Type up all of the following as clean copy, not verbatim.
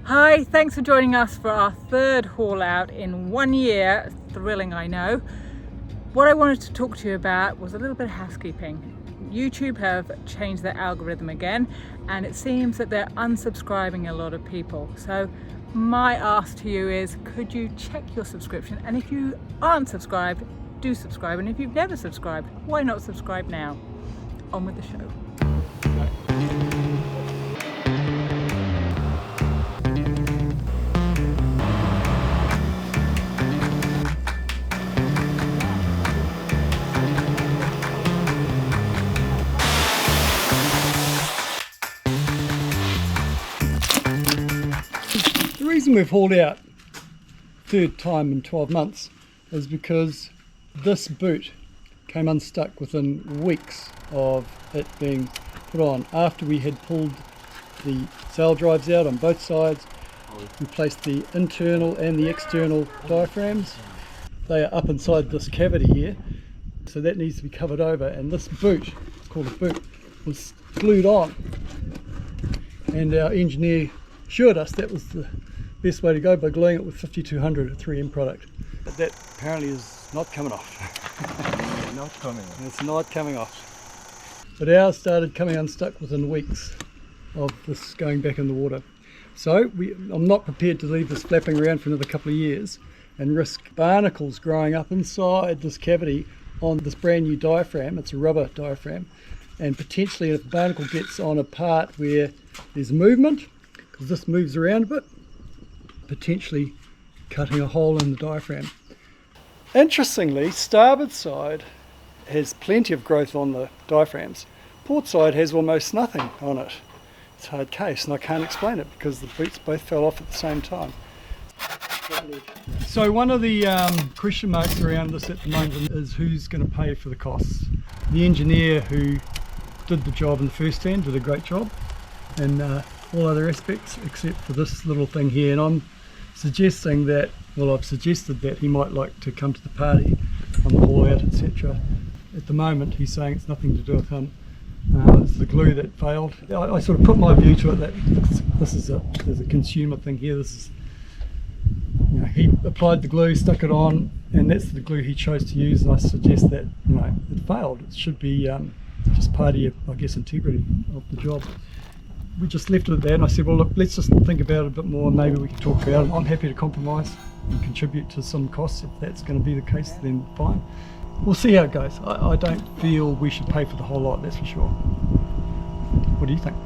Hi, thanks for joining us for our third haul out in 1 year. Thrilling, I know. What I wanted to talk to you about was a little bit of housekeeping. YouTube have changed their algorithm again, and it seems that they're unsubscribing a lot of people. So my ask to you is, could you check your subscription? And if you aren't subscribed, do subscribe. And if you've never subscribed, why not subscribe now? On with the show. The reason we've hauled out third time in 12 months is because this boot came unstuck within weeks of it being put on. After we had pulled the sail drives out on both sides, we placed the internal and the external diaphragms. They are up inside this cavity here, so that needs to be covered over, and this boot, it's called a boot, was glued on, and our engineer assured us that was the best way to go, by gluing it with 5200, a 3M product. But that apparently is not coming off. Not coming off. It's not coming off. But ours started coming unstuck within weeks of this going back in the water. So I'm not prepared to leave this flapping around for another couple of years and risk barnacles growing up inside this cavity on this brand new diaphragm. It's a rubber diaphragm, and potentially if the barnacle gets on a part where there's movement, because this moves around a bit, potentially cutting a hole in the diaphragm. Interestingly, starboard side has plenty of growth on the diaphragms. Port side has almost nothing on it. It's a hard case, and I can't explain it because the boots both fell off at the same time. So one of the question marks around this at the moment is who's going to pay for the costs. The engineer who did the job in the first hand did a great job, and all other aspects except for this little thing here, and I'm suggesting that, well, I've suggested that he might like to come to the party on the haul out, etc. At the moment he's saying it's nothing to do with him. It's the glue that failed. I sort of put my view to it that this is there's a consumer thing here. This is, you know, he applied the glue, stuck it on, and that's the glue he chose to use, and I suggest that, you know, it failed. It should be just part of your, I guess, integrity of the job. We just left it at that, and I said, well, look, let's just think about it a bit more, and maybe we can talk about it. I'm happy to compromise and contribute to some costs. If that's going to be the case, then fine. We'll see how it goes. I don't feel we should pay for the whole lot, that's for sure. What do you think?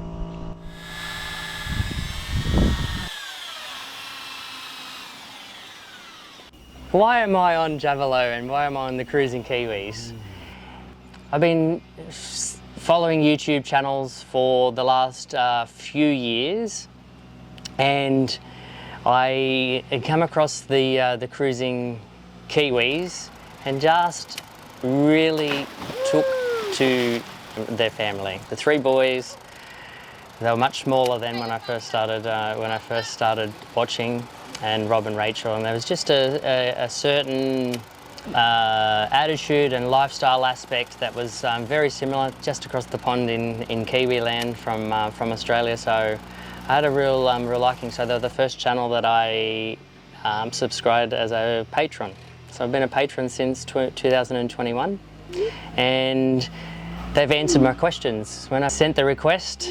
Why am I on Javelo and why am I on the cruising Kiwis? I've been following YouTube channels for the last few years, and I had come across the cruising Kiwis and just really took to their family. The three boys, they were much smaller than when I first started watching, and Rob and Rachel, and there was just a certain attitude and lifestyle aspect that was very similar just across the pond in Kiwi land from Australia. So I had a real liking. So they're the first channel that I subscribed as a patron. So I've been a patron since 2021, and they've answered my questions when I sent the request,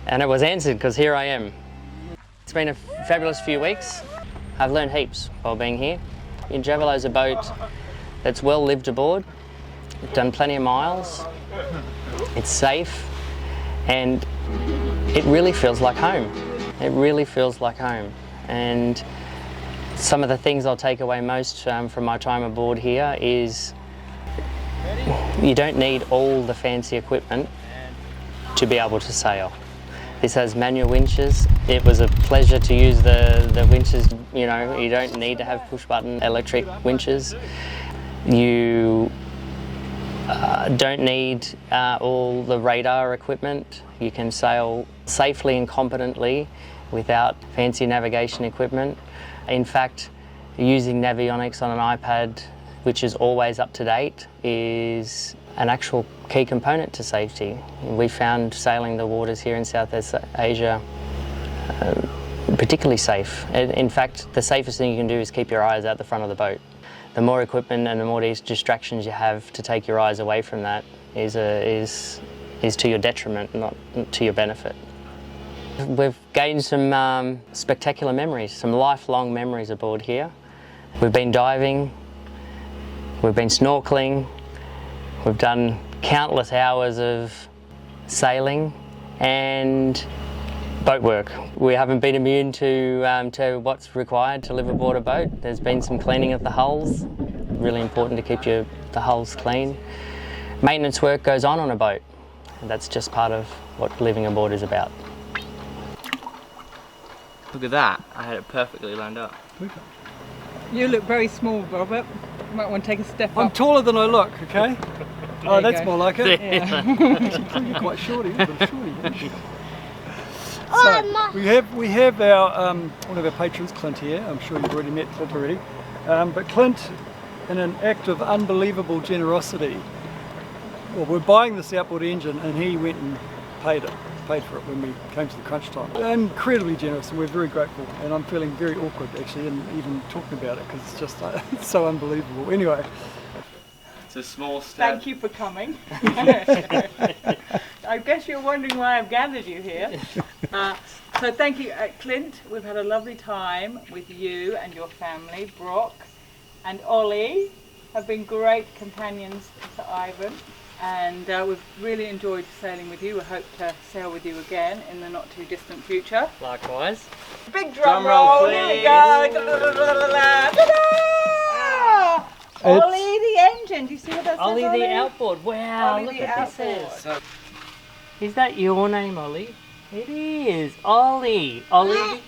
and it was answered because here I am. It's been a fabulous few weeks. I've learned heaps while being here. Javelo's a boat that's well lived aboard. I've done plenty of miles. It's safe, and it really feels like home. It really feels like home. And some of the things I'll take away most from my time aboard here is you don't need all the fancy equipment to be able to sail. This has manual winches. It was a pleasure to use the winches. You know, you don't need to have push-button electric winches. You don't need all the radar equipment. You can sail safely and competently without fancy navigation equipment. In fact, using Navionics on an iPad, which is always up to date, is an actual key component to safety. We found sailing the waters here in Southeast Asia particularly safe. In fact, the safest thing you can do is keep your eyes out the front of the boat. The more equipment and the more these distractions you have to take your eyes away from that is to your detriment, not to your benefit. We've gained some spectacular memories, some lifelong memories aboard here. We've been diving, we've been snorkeling, we've done countless hours of sailing and boat work. We haven't been immune to what's required to live aboard a boat. There's been some cleaning of the hulls, really important to keep the hulls clean. Maintenance work goes on a boat, and that's just part of what living aboard is about. Look at that, I had it perfectly lined up. You look very small, Robert. You might want to take a step I'm up. taller than I look, okay? Oh, you that's go. more like it. Yeah. Actually, you're quite shorty, but shorty. So we have our one of our patrons, Clint, here. I'm sure you've already met Clint already. But Clint, in an act of unbelievable generosity, well, we're buying this outboard engine, and he went and paid for it when we came to the crunch time. Incredibly generous, and we're very grateful. And I'm feeling very awkward actually, and even talking about it because it's just it's so unbelievable. Anyway. It's a small step. Thank you for coming. I guess you're wondering why I've gathered you here. So thank you, Clint. We've had a lovely time with you and your family. Brock and Ollie have been great companions to Ivan, and we've really enjoyed sailing with you. We hope to sail with you again in the not too distant future. Likewise. Big drum roll, roll, here we go. Ta-da! Ollie the engine, do you see what that says? Ollie the Outboard. Wow, Ollie look the what this Outboard. says. Is that your name, Ollie? It is. Ollie. Ollie.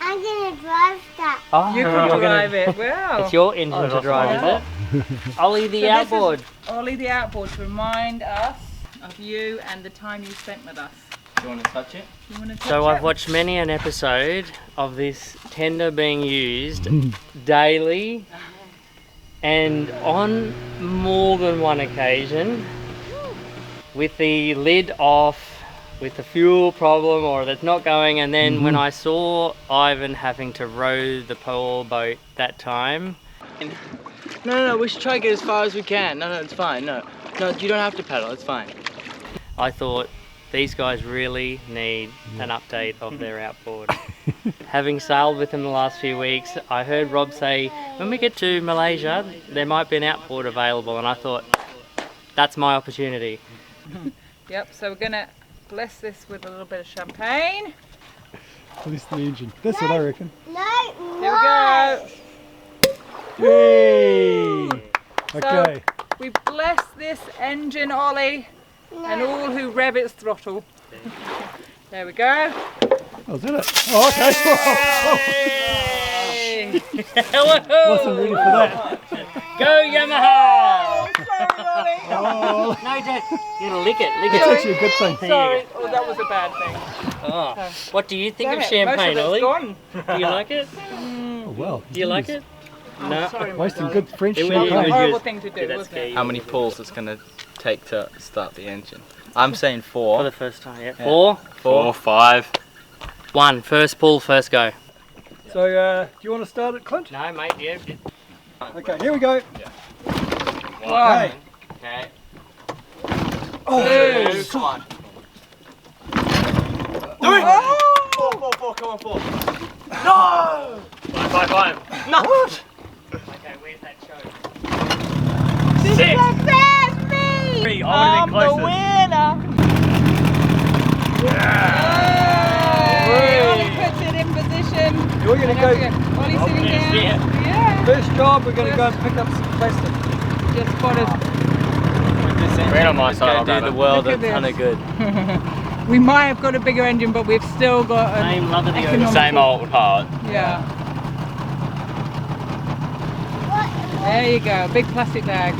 I'm gonna drive that. Oh, You you're can gonna- drive it, wow. It's your engine to drive, is it? Ollie the So this is Outboard. Ollie the Outboard to remind us of you and the time you spent with us. Do you want to touch it? You want to touch So it? I've watched many an episode of this tender being used daily, and on more than one occasion with the lid off, with the fuel problem or that's not going, and then when I saw Ivan having to row the pole boat that time. No, we should try to get as far as we can. No, it's fine. No, you don't have to pedal, it's fine. I thought these guys really need an update of their outboard. Having sailed with them the last few weeks, I heard Rob say when we get to Malaysia there might be an outboard available, and I thought that's my opportunity. Yep, so we're going to bless this with a little bit of champagne. Release the engine. That's what I reckon. No, Here we go. Yay! Okay. We bless this engine, Ollie, and all who rev its throttle. There we go. Oh, is that it? Oh, okay. Wasn't ready for that. Go Yamaha! Sorry, Ollie. Oh, No, Dad, you gotta lick it, lick it's it. actually a good thing. Sorry. Oh, that was a bad thing. Oh, what do you think Damn of it, champagne, most of Ollie? it's gone. Do you like it? Oh, well. Do you like it? No. Sorry, my Wasting darling. good French It was- That was a champagne. horrible thing to do, Yeah, that's wasn't it? key. How many pulls it's going to take to start the engine? I'm saying For 4. the first time, yeah. 4, 4, 5. 1. First pull, first go. So, do you want to start it, Clint? No, mate, yeah. Okay, here we go. Wow. Okay. Okay. Oh, Two, come on. Oh! 4, come on, 4. 5. Okay, where's that choke? Prepare me! I'm the winner! Yay! Ollie puts it in position. We're going to go, Ollie's sitting down. yeah. Yeah. first job, we're going to go and pick up some plastic. Just spotted. Right on my side, do the world Look a at ton of good. We might have got a bigger engine, but we've still got an Same mother the economical- Same old heart. Yeah. There you go, big plastic bag.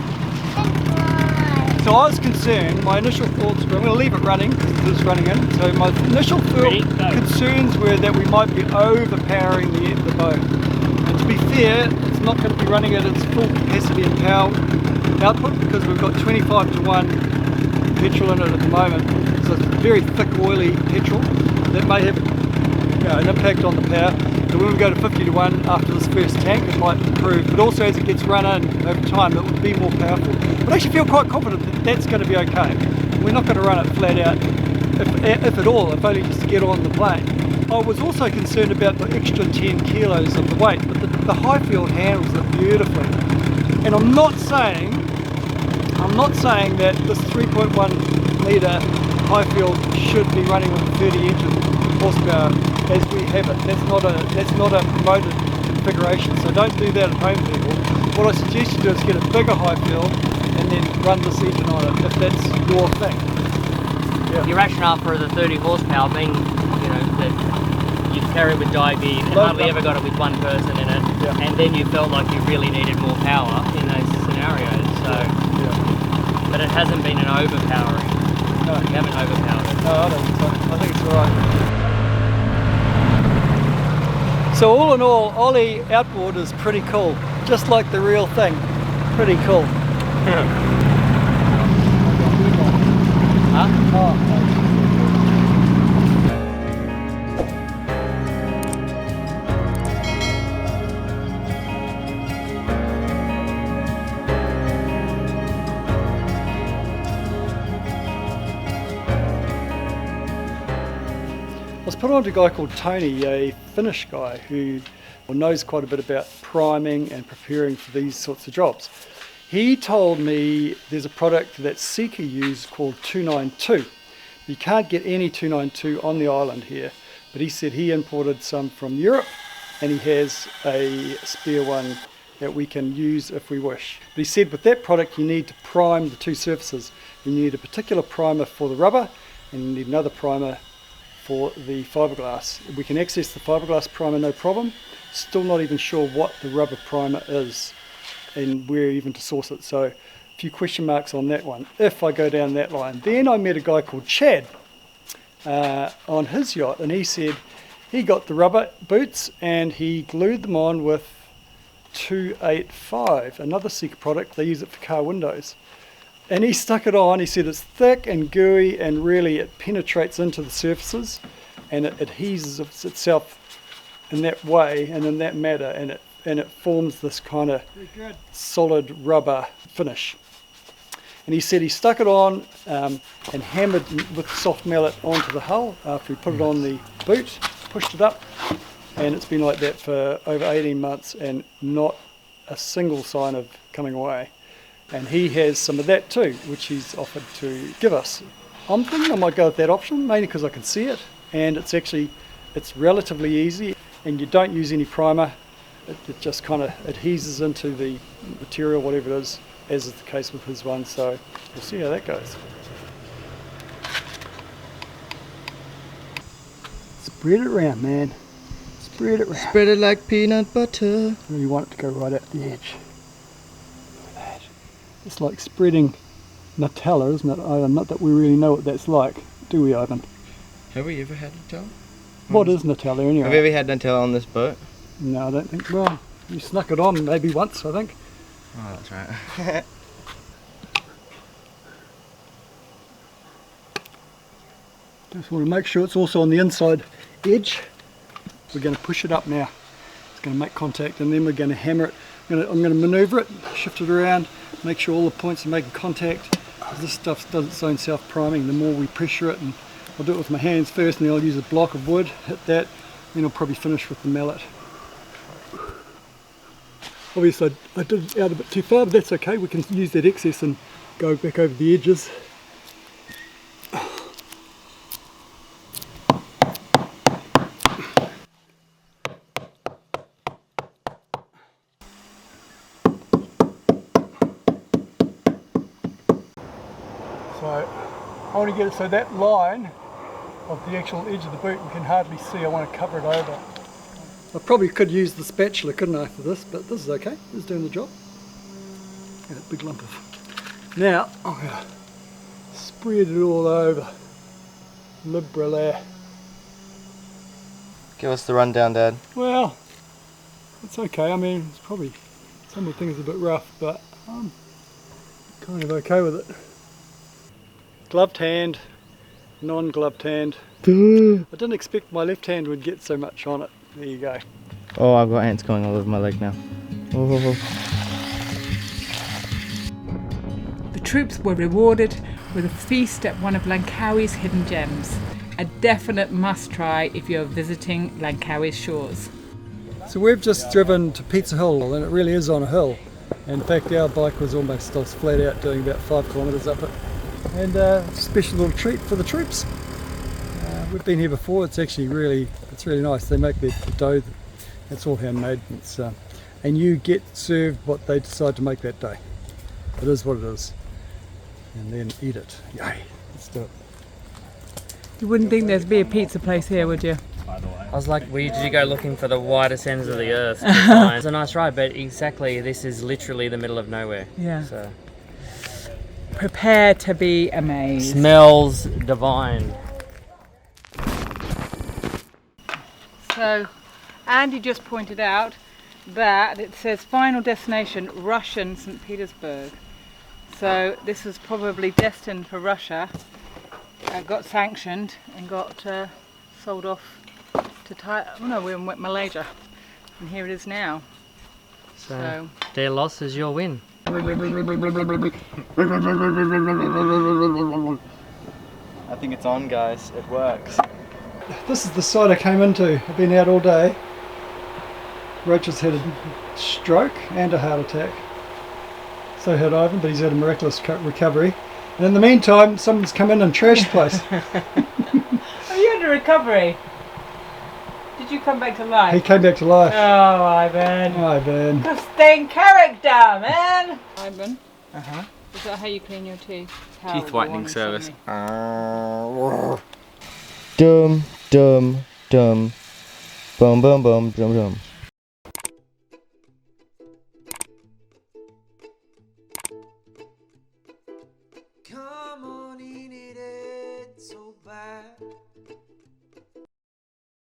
So I was concerned, my initial thoughts were, I'm going to leave it running, because it's running in. So my initial Ready? Go. concerns were that we might be overpowering the boat. And to be fair, it's not going to be running at its full capacity and power output, because we've got 25-to-1 petrol in it at the moment. So it's very thick, oily petrol that may have an impact on the power. So when we go to 50 to 1 after this first tank, it might improve, but also as it gets run in over time, it will be more powerful. But I actually feel quite confident that that's going to be okay. We're not going to run it flat out, if at all, if only just to get on the plane. I was also concerned about the extra 10 kilos of the weight, but the Highfield handles it beautifully. And I'm not saying that this 3.1 litre Highfield should be running with a 30 engine horsepower as we have it. That's not a promoted configuration, so don't do that at home, people. What I suggest you do is get a bigger Highfield and then run this engine on it, if that's your thing. Yeah. Your rationale for the 30 horsepower being, you know, that you carry with Divey and hardly ever got it with one person in it, and then you felt like you really needed more power in those scenarios. So, but it hasn't been an overpowering. No, you haven't overpowered it. No, I don't think so. I think it's alright. So all in all, Ollie Outboard is pretty cool, just like the real thing. Pretty cool. Huh? Oh. I was put on to a guy called Tony, a Finnish guy who knows quite a bit about priming and preparing for these sorts of jobs. He told me there's a product that Seeker use called 292. You can't get any 292 on the island here, but he said he imported some from Europe and he has a spare one that we can use if we wish. But he said with that product you need to prime the two surfaces. You need a particular primer for the rubber and you need another primer for the fiberglass. We can access the fiberglass primer no problem. Still not even sure what the rubber primer is and where even to source it. So a few question marks on that one, if I go down that line. Then I met a guy called Chad on his yacht, and he said he got the rubber boots and he glued them on with 285, another Seeker product. They use it for car windows. And he stuck it on. He said it's thick and gooey and really it penetrates into the surfaces and it adheses itself in that way and in that matter, and it forms this kind of solid rubber finish. And he said he stuck it on and hammered with soft mallet onto the hull after he put it on the boot, pushed it up, and it's been like that for over 18 months and not a single sign of coming away. And he has some of that too, which he's offered to give us. I'm thinking I might go with that option, mainly because I can see it, and it's relatively easy, and you don't use any primer. It just kind of adheses into the material, whatever it is, as is the case with his one, so we'll see how that goes. Spread it around, man. Spread it around. Spread it like peanut butter. Really want it to go right at the edge. Look at that. It's like spreading Nutella, isn't it, Ivan? Not that we really know what that's like, do we, Ivan? Have we ever had Nutella? What is Nutella anyway? Have we ever had Nutella on this boat? No, I don't think. Well, you snuck it on maybe once, I think. Oh, that's right. Just want to make sure it's also on the inside edge. We're going to push it up now. It's going to make contact and then we're going to hammer it. I'm going to manoeuvre it, shift it around, make sure all the points are making contact. This stuff does its own self-priming. The more we pressure it, and I'll do it with my hands first and then I'll use a block of wood, hit that, then I'll probably finish with the mallet. Obviously I did it out a bit too far, but that's okay. We can use that excess and go back over the edges. So I want to get it so that line of the actual edge of the boot we can hardly see. I want to cover it over. I probably could use the spatula, couldn't I, for this, but this is okay. It's doing the job. And a big lump of. Now I'm going to spread it all over. Liberally. Give us the rundown, Dad. Well, it's okay. I mean, it's probably some of the things are a bit rough, but I'm kind of okay with it. Gloved hand, non-gloved hand. I didn't expect my left hand would get so much on it. There you go. Oh, I've got ants going all over my leg now. Oh. The troops were rewarded with a feast at one of Langkawi's hidden gems. A definite must try if you're visiting Langkawi's shores. So we've just driven to Pizza Hill, and it really is on a hill. In fact, our bike was almost flat out doing about 5 kilometres up it. And a special little treat for the troops. We've been here before. It's actually really nice. They make the dough. It's all handmade. And you get served what they decide to make that day. It is what it is. And then eat it. Yay! Let's do it. You wouldn't think there'd be a pizza place here, would you? I was like, did you go looking for the widest ends of the earth to find? It's a nice ride, but exactly, this is literally the middle of nowhere. Yeah. So. Prepare to be amazed. Smells divine. So, Andy just pointed out that it says final destination Russian St. Petersburg. So this was probably destined for Russia, got sanctioned and got sold off to we were in Malaysia, and here it is now. So their loss is your win. I think it's on, guys. It works. This is the site I came into. I've been out all day. Rachel's had a stroke and a heart attack. So had Ivan, but he's had a miraculous recovery. And in the meantime, someone's come in and trashed the place. Are you under recovery? Did you come back to life? He came back to life. Oh, Ivan. Ivan. Stay in character, man. Ivan. Is that how you clean your teeth? Teeth whitening service. Dum, dum, dum. Bum, bum, bum, dum, dum.